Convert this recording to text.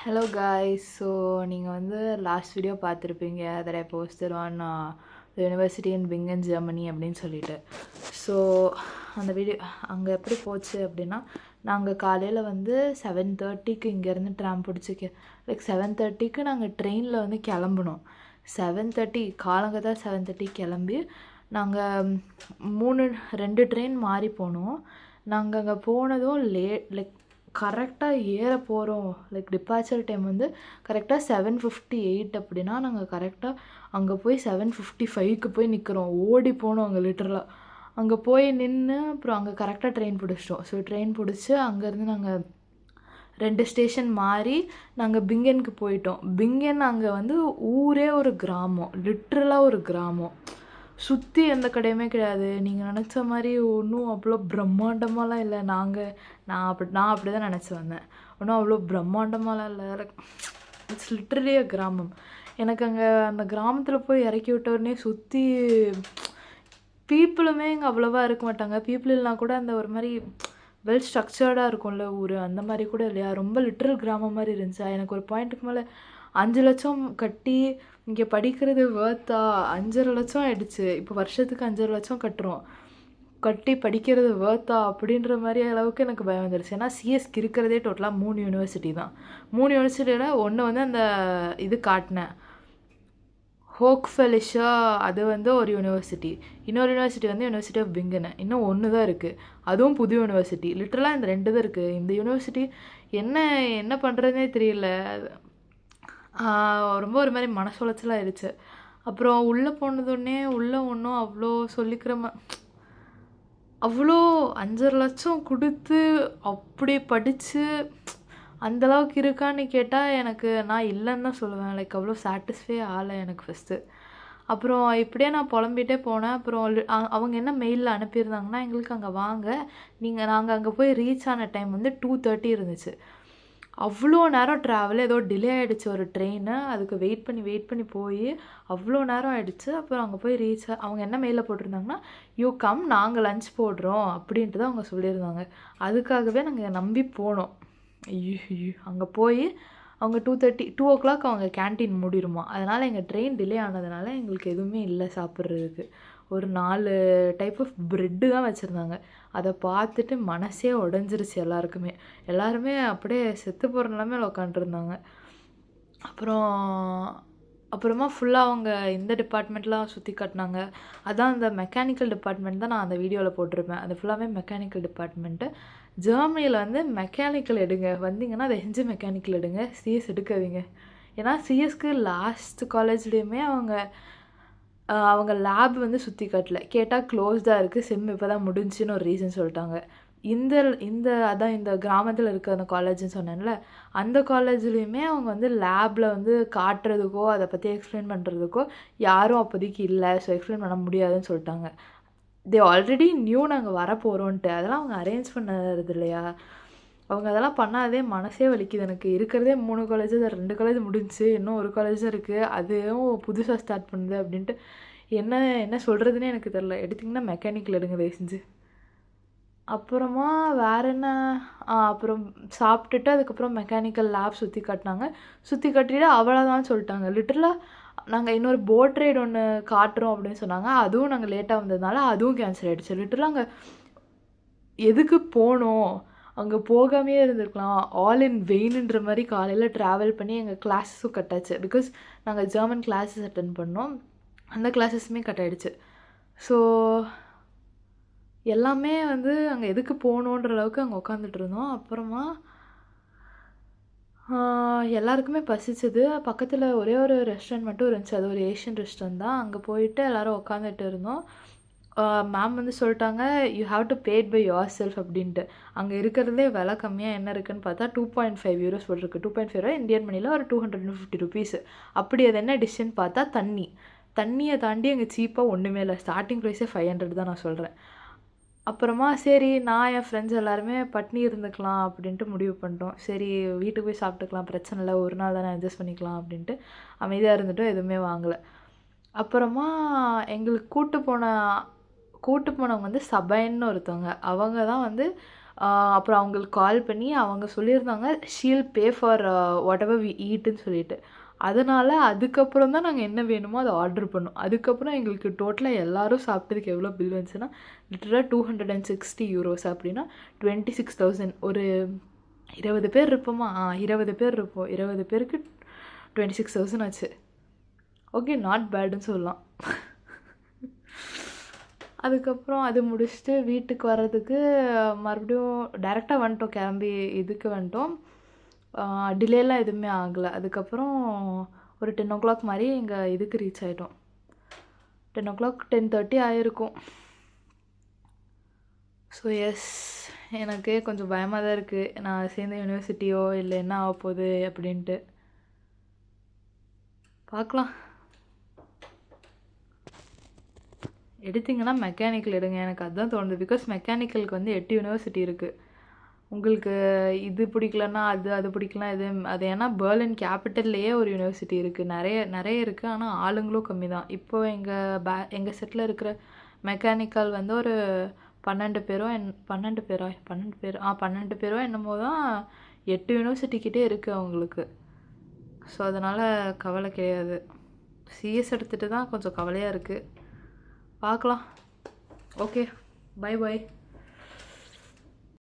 Hello guys. So நீங்கள் வந்து last video பார்த்துருப்பீங்க that I posted on university in Bingen Germany அப்படின்னு சொல்லிட்டு. ஸோ அந்த வீடியோ அங்கே எப்படி போச்சு அப்படின்னா, நாங்கள் காலையில் வந்து 7:30க்கு இங்கேருந்து ட்ராம் பிடிச்சிக்க லைக் 7:30க்கு நாங்கள் ட்ரெயினில் வந்து கிளம்புனோம். 7:30 காலங்கத்தான் 7:30 கிளம்பி நாங்கள் 2 ட்ரெயின் மாறி போனோம். நாங்கள் அங்கே போனதும் லைக் கரெக்டாக ஏற போகிறோம். லைக் டிபார்ச்சர் டைம் வந்து கரெக்டாக 7:58 அப்படின்னா நாங்கள் கரெக்டாக அங்கே போய் 7:55க்கு போய் நிற்கிறோம். ஓடி போனோம் அங்கே லிட்டரலாக. அங்கே போய் நின்று அப்புறம் அங்கே கரெக்டாக ட்ரெயின் பிடிச்சிட்டோம். ஸோ ட்ரெயின் பிடிச்சி அங்கேருந்து நாங்கள் 2 ஸ்டேஷன் மாறி நாங்கள் பிங்கனுக்கு போயிட்டோம். பிங்கன் அங்கே வந்து ஊரே ஒரு கிராமம், லிட்ரலாக ஒரு கிராமம். சுற்றி எந்த கடையுமே கிடையாது. நீங்கள் நினச்ச மாதிரி ஒன்றும் அவ்வளோ பிரம்மாண்டமாலாம் இல்லை. நான் அப்படி தான் நினச்சி வந்தேன். ஒன்றும் அவ்வளோ பிரம்மாண்டமாலாம் இல்லை. இட்ஸ் லிட்ரலி அ கிராமம். எனக்கு அங்கே அந்த கிராமத்தில் போய் இறக்கி விட்டோடனே சுற்றி பீப்புளுமே இங்கே அவ்வளோவா இருக்க மாட்டாங்க. பீப்புள் இல்லைனா கூட அந்த ஒரு மாதிரி வெல் ஸ்ட்ரக்சர்டாக இருக்கும்ல ஊர், அந்த மாதிரி கூட இல்லையா. ரொம்ப லிட்ரல் கிராமம் மாதிரி இருந்துச்சா. எனக்கு ஒரு பாயிண்ட்டுக்கு மேலே 5 லட்சம் கட்டி இங்கே படிக்கிறது வேர்த்தா? 5.5 லட்சம் ஆகிடுச்சு. இப்போ வருஷத்துக்கு 5.5 லட்சம் கட்டி படிக்கிறது வேர்த்தா அப்படின்ற மாதிரி அளவுக்கு எனக்கு பயம் வந்துடுச்சு. ஏன்னா சிஎஸ்க்கு இருக்கிறதே டோட்டலாக 3 யூனிவர்சிட்டி தான். 3 யூனிவர்சிட்டியில் ஒன்று வந்து அந்த இது காட்டினேன், ஹோக்ஃபெலிஷா, அது வந்து ஒரு யூனிவர்சிட்டி. இன்னொரு யூனிவர்சிட்டி வந்து யூனிவர்சிட்டி ஆஃப் பிங்கன். இன்னும் ஒன்று தான் இருக்குது, அதுவும் புது யூனிவர்சிட்டி. லிட்டரலாக இந்த 2 தான் இருக்குது. இந்த யூனிவர்சிட்டி என்ன பண்ணுறதுனே தெரியல. ரொம்ப ஒரு மாதிரி மனசுளைச்சலாக ஆயிடுச்சு. அப்புறம் உள்ளே போனதுடனே உள்ளே ஒன்றும் அவ்வளோ சொல்லிக்கிற அவ்வளோ 5.5 லட்சம் கொடுத்து அப்படி படித்து அந்தளவுக்கு இருக்கான்னு கேட்டால் நான் இல்லைன்னு தான் சொல்லுவேன். லைக் அவ்வளோ சாட்டிஸ்ஃபை ஆகலை எனக்கு ஃபஸ்ட்டு. அப்புறம் இப்படியே நான் புலம்பிகிட்டே போனேன். அப்புறம் அவங்க என்ன மெயிலில் அனுப்பியிருந்தாங்கன்னா, எங்களுக்கு அங்கே வாங்க, நாங்கள் அங்கே போய் ரீச் ஆன டைம் வந்து 2:30 இருந்துச்சு. அவ்வளோ நேரம் ட்ராவல், ஏதோ டிலே ஆகிடுச்சு ஒரு ட்ரெயினு. அதுக்கு வெயிட் பண்ணி போய் அவ்வளோ நேரம் ஆகிடுச்சு. அப்புறம் அங்கே போய் அவங்க என்ன மெயிலில் போட்டிருந்தாங்கன்னா, யூ கம், நாங்கள் லஞ்ச் போடுறோம் அப்படின்ட்டு தான் அவங்க சொல்லியிருந்தாங்க. அதுக்காகவே நாங்கள் நம்பி போனோம். அங்கே போய் அவங்க 2:30 அவங்க கேன்டீன் மூடிடுமா. அதனால் எங்கள் ட்ரெயின் டிலே ஆனதுனால எங்களுக்கு எதுவுமே இல்லை சாப்பிட்றதுக்கு. ஒரு 4 டைப் ஆஃப் ப்ரெட்டு தான் வச்சுருந்தாங்க. அதை பார்த்துட்டு மனசே உடஞ்சிருச்சு எல்லாருமே அப்படியே செத்து போகிற நிலமையில உட்காண்ட்ருந்தாங்க. அப்புறமா ஃபுல்லாக அவங்க இந்த டிபார்ட்மெண்ட்லாம் சுற்றி காட்டினாங்க. அதான் அந்த மெக்கானிக்கல் டிபார்ட்மெண்ட் தான் நான் அந்த வீடியோவில் போட்டிருப்பேன். அது ஃபுல்லாகவே மெக்கானிக்கல் டிபார்ட்மெண்ட்டு. ஜெர்மனியில் வந்து மெக்கானிக்கல் எடுங்க, வந்தீங்கன்னா அதை செஞ்சு மெக்கானிக்கல் எடுங்க, சிஎஸ் எடுக்காதீங்க. ஏன்னா சிஎஸ்க்கு லாஸ்ட் காலேஜ்லேயுமே அவங்க லேப் வந்து சுற்றி காட்டல. கேட்டால் க்ளோஸ்டாக இருக்குது, செம் இப்போ தான் முடிஞ்சுன்னு ஒரு ரீசன் சொல்லிட்டாங்க. இந்த கிராமத்தில் இருக்க அந்த காலேஜ்னு சொன்னேன்ல, அந்த காலேஜ்லேயுமே அவங்க வந்து லேபில் வந்து காட்டுறதுக்கோ அதை பற்றி எக்ஸ்பிளைன் பண்ணுறதுக்கோ யாரும் அப்போதைக்கு இல்லை. ஸோ எக்ஸ்பிளைன் பண்ண முடியாதுன்னு சொல்லிட்டாங்க. தே ஆல்ரெடி நியூ நாங்கள் வரப்போகிறோன்ட்டு. அதெல்லாம் அவங்க அரேஞ்ச் பண்ணுறது இல்லையா. அவங்க அதெல்லாம் பண்ணாதே மனசே வலிக்குது எனக்கு. இருக்கிறதே 3 காலேஜ், 2 காலேஜ் முடிஞ்சு, இன்னும் ஒரு காலேஜ் தான் இருக்குது, அதுவும் புதுசாக ஸ்டார்ட் பண்ணுது அப்படின்ட்டு என்ன சொல்கிறதுனே எனக்கு தெரில. எடுத்திங்கன்னா மெக்கானிக்கல் எடுங்க தயவு செஞ்சு. அப்புறமா வேறு என்ன, அப்புறம் சாப்பிட்டுட்டு அதுக்கப்புறம் மெக்கானிக்கல் லேப் சுற்றி காட்டினாங்க. சுற்றி காட்டிட்டு அவ்வளோதான் சொல்லிட்டாங்க. லிட்டரலாக நாங்கள் இன்னொரு போட் ரைடு ஒன்று காட்டுறோம் அப்படின்னு சொன்னாங்க. அதுவும் நாங்கள் லேட்டாக வந்ததுனால அதுவும் கேன்சல் ஆகிடுச்சு. லிட்டரலாக அங்கே எதுக்கு போனோம், அங்கே போகாமையே இருந்திருக்கலாம். ஆல் இன் வெயின்ன்ற மாதிரி காலையில் ட்ராவல் பண்ணி எங்கள் கிளாஸஸும் கட்டாச்சு. பிகாஸ் நாங்கள் ஜெர்மன் கிளாஸஸ் அட்டன் பண்ணோம், அந்த கிளாஸஸுமே கட் ஆகிடுச்சு. ஸோ எல்லாமே வந்து அங்கே எதுக்கு போகணுன்ற அளவுக்கு அங்கே உட்காந்துட்டு இருந்தோம். அப்புறமா எல்லாருக்குமே பசிச்சது. பக்கத்தில் ஒரே ஒரு ரெஸ்டாரண்ட் மட்டும் இருந்துச்சு, அது ஒரு ஏஷியன் ரெஸ்டாரண்ட் தான். அங்கே போயிட்டு எல்லோரும் உட்காந்துட்டு இருந்தோம். மேம் வந்து சொல்லிட்டாங்க, you have to bat by yourself அப்படின்ட்டு. அங்கே இருக்கிறதே விலை கம்மியாக என்ன இருக்குதுன்னு பார்த்தா 2.5 யூரோஸ் போட்டிருக்கு. 2.5 இந்தியன் மணியில் ஒரு 250 ருபீஸ். அப்படி அது என்ன டிஷ்ஷுன்னு பார்த்தா தண்ணியை தாண்டி அங்கே சீப்பாக ஒன்றுமே இல்லை. ஸ்டார்டிங் ப்ரைஸே 500 தான் நான் சொல்கிறேன். அப்புறமா சரி, நான் என் ஃப்ரெண்ட்ஸ் எல்லாருமே பட்னி இருந்துக்கலாம் அப்படின்ட்டு முடிவு பண்ணிட்டோம். சரி வீட்டுக்கு போய் சாப்பிட்டுக்கலாம், பிரச்சனை இல்லை, ஒரு நாள் தானே அட்ஜஸ்ட் பண்ணிக்கலாம் அப்படின்ட்டு அமைதியாக இருந்துட்டோம், எதுவுமே வாங்கலை. அப்புறமா எங்களுக்கு கூட்டு போனவங்க வந்து சபைன்னு ஒருத்தவங்க. அவங்க தான் வந்து அப்புறம் அவங்களுக்கு கால் பண்ணி அவங்க சொல்லியிருந்தாங்க she'll pay for whatever we ஈட்டுன்னு சொல்லிட்டு. அதனால் அதுக்கப்புறம் தான் நாங்கள் என்ன வேணுமோ அதை ஆர்டர் பண்ணோம். அதுக்கப்புறம் எங்களுக்கு டோட்டலாக எல்லோரும் சாப்பிட்டதுக்கு எவ்வளோ பில் வந்துச்சுன்னா லிட்டராக €260 அப்படின்னா 26,000. ஒரு 20 பேர் இருப்போமா? 20 பேர் இருப்போம். 20 பேருக்கு 26,000 ஆச்சு. ஓகே, நாட் பேடுன்னு சொல்லலாம். அதுக்கப்புறம் அது முடிச்சுட்டு வீட்டுக்கு வர்றதுக்கு மறுபடியும் டைரெக்டாக வந்துட்டோம். கிளம்பி இதுக்கு வந்துட்டோம். டிலேலாம் எதுவுமே ஆகலை. அதுக்கப்புறம் ஒரு 10 மாதிரி எங்கள் இதுக்கு ரீச் ஆகிட்டோம். 10 10:30 ஆகிருக்கும். ஸோ எஸ், எனக்கு கொஞ்சம் பயமாக தான் இருக்குது. நான் சேர்ந்த யூனிவர்சிட்டியோ இல்லை என்ன ஆக போகுது அப்படின்ட்டு. பார்க்கலாம். எடுத்திங்கன்னா மெக்கானிக்கல் எடுங்க, எனக்கு அதுதான் தோணுது. பிகாஸ் மெக்கானிக்கலுக்கு வந்து 8 யூனிவர்சிட்டி இருக்குது. உங்களுக்கு இது பிடிக்கலன்னா அது பிடிக்கலாம் அது ஏன்னா பெர்லின் கேபிட்டல்லையே ஒரு யூனிவர்சிட்டி இருக்குது. நிறைய இருக்குது. ஆனால் ஆளுங்களும் கம்மி தான். இப்போ எங்கள் செட்டில் இருக்கிற மெக்கானிக்கல் வந்து ஒரு 12 பேரோ என்னமோ தான் 8 யூனிவர்சிட்டிக்கிட்டே இருக்குது அவங்களுக்கு. ஸோ அதனால் கவலை கிடையாது. சிஎஸ் எடுத்துகிட்டு தான் கொஞ்சம் கவலையாக இருக்குது. பார்க்கலாம். Okay, by.